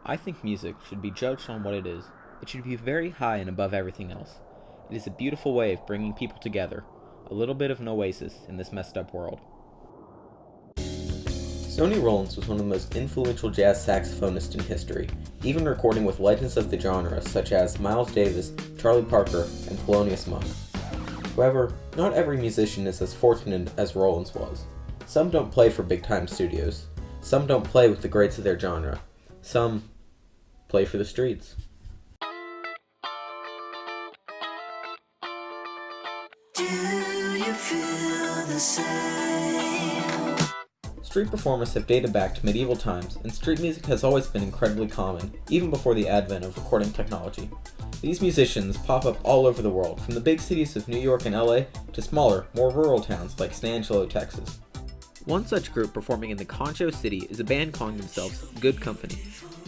I think music should be judged on what it is. It should be very high and above everything else. It is a beautiful way of bringing people together, a little bit of an oasis in this messed up world. Sonny Rollins was one of the most influential jazz saxophonists in history, even recording with legends of the genre such as Miles Davis, Charlie Parker, and Thelonious Monk. However, not every musician is as fortunate as Rollins was. Some don't play for big-time studios. Some don't play with the greats of their genre. Some play for the streets. Do you feel the same? Street performers have dated back to medieval times, and street music has always been incredibly common, even before the advent of recording technology. These musicians pop up all over the world, from the big cities of New York and LA to smaller, more rural towns like San Angelo, Texas. One such group performing in the Concho City is a band calling themselves Good Company.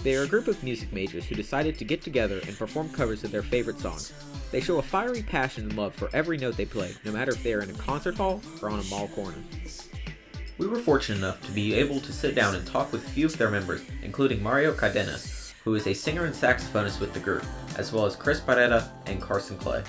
They are a group of music majors who decided to get together and perform covers of their favorite songs. They show a fiery passion and love for every note they play, no matter if they are in a concert hall or on a mall corner. We were fortunate enough to be able to sit down and talk with a few of their members, including Mario Cardenas, who is a singer and saxophonist with the group, as well as Chris Barretta and Carson Clay.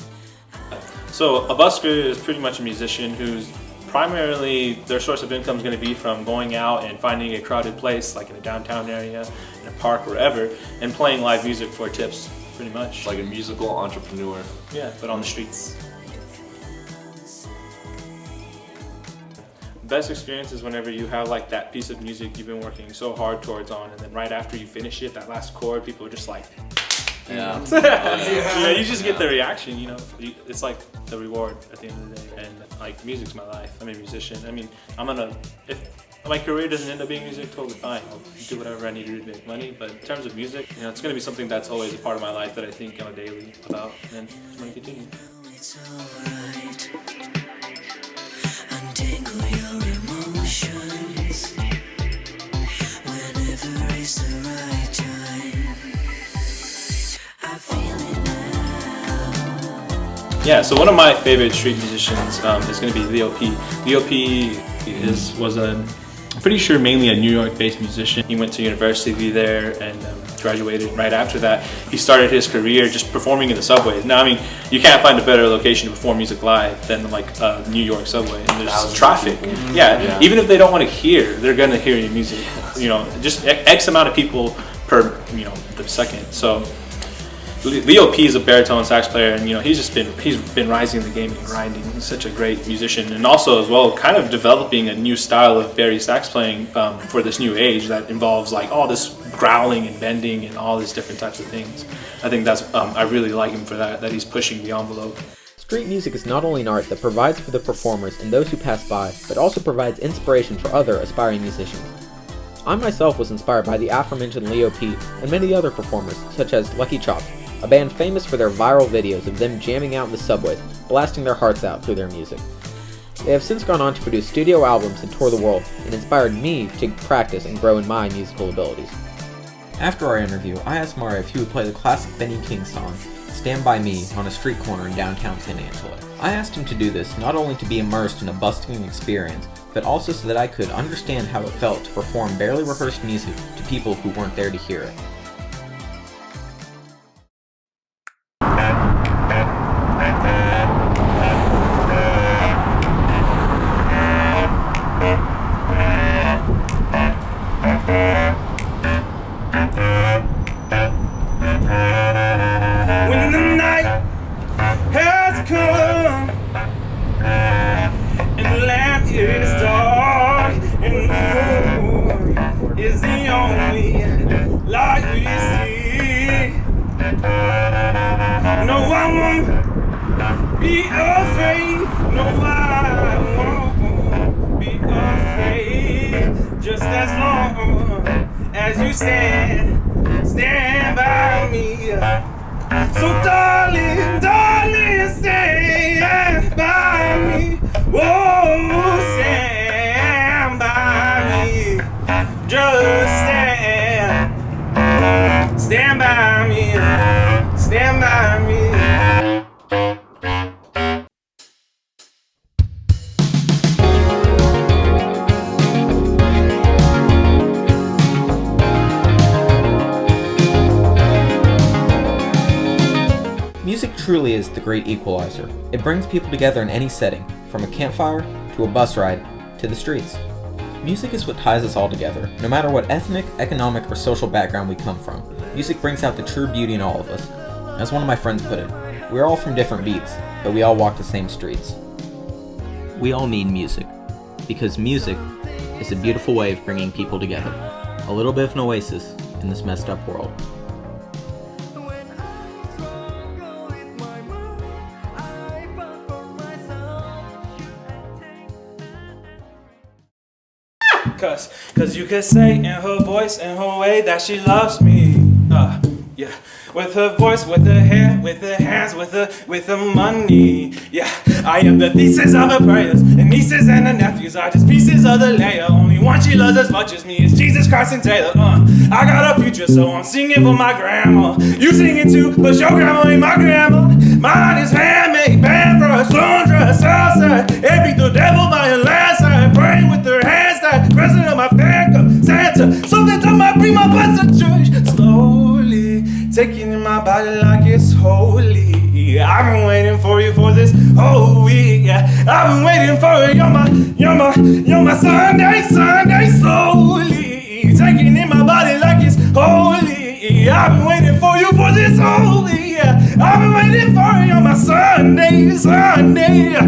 So a busker is pretty much a musician who's primarily their source of income is going to be from going out and finding a crowded place like in a downtown area, in a park, wherever, and playing live music for tips, pretty much. Like a musical entrepreneur. Yeah, but on the streets. Best experience is whenever you have like that piece of music you've been working so hard towards on, and then right after you finish it, that last chord, people are just like, Yeah. yeah, you just get the reaction, you know. It's like the reward at the end of the day. And like, music's my life. I'm a musician. I mean, if my career doesn't end up being music, totally fine. I'll do whatever I need to do to make money. But in terms of music, you know, it's going to be something that's always a part of my life that I think on a daily about, and I'm going to continue. It's alright. Untangle your emotions. Whenever is the right time. I feel it now. Yeah, so one of my favorite street musicians is going to be Leo P. Leo P was I'm pretty sure mainly a New York-based musician. He went to university there and graduated. Right after that, he started his career just performing in the subways. Now, I mean, you can't find a better location to perform music live than like New York subway. And there's traffic. Yeah, even if they don't want to hear, they're gonna hear your music. You know, just X amount of people per the second. So Leo P is a baritone sax player, and he's been rising in the game and grinding. He's such a great musician, and also as well kind of developing a new style of bari sax playing for this new age that involves like all this growling and bending and all these different types of things. I think that's I really like him for that he's pushing the envelope. Street music is not only an art that provides for the performers and those who pass by, but also provides inspiration for other aspiring musicians. I myself was inspired by the aforementioned Leo P and many other performers, such as Lucky Chop, a band famous for their viral videos of them jamming out in the subways, blasting their hearts out through their music. They have since gone on to produce studio albums and tour the world, and inspired me to practice and grow in my musical abilities. After our interview, I asked Mario if he would play the classic Benny King song, Stand By Me, on a street corner in downtown San Angelo. I asked him to do this not only to be immersed in a busking experience, but also so that I could understand how it felt to perform barely rehearsed music to people who weren't there to hear it. When the night has come and the lamp is dark and the moon is the only light we see, no, I won't be afraid. No, I won't be afraid. Just as long as you stand by me. So darling, stand by me. Whoa, stand by me. Just stand by me. Stand by me. truly is the great equalizer. It brings people together in any setting, from a campfire, to a bus ride, to the streets. Music is what ties us all together, no matter what ethnic, economic, or social background we come from. Music brings out the true beauty in all of us. As one of my friends put it, we're all from different beats, but we all walk the same streets. We all need music, because music is a beautiful way of bringing people together. A little bit of an oasis in this messed up world. Cause you could say in her voice, in her way that she loves me. Yeah. With her voice, with her hair, with her hands, with her money. Yeah, I am the thesis of her prayers. And nieces and her nephews are just pieces of the layer. Only one she loves as much as me is Jesus Christ and Taylor. I got a future, so I'm singing for my grandma. You singing too, but your grandma ain't my grandma. Mine is handmade, band for a Sandra, salsa. It beat the devil by a landslide. Praying with her hands, that president of my fan club, Santa. Something to my bring my butt to church. Slowly taking in my body like it's holy. I've been waiting for you for this whole week. Yeah, I've been waiting for you. You're my Sunday. Slowly taking in my body like it's holy. I've been waiting for you for this holy. Yeah, I've been waiting for you. You're my Sunday.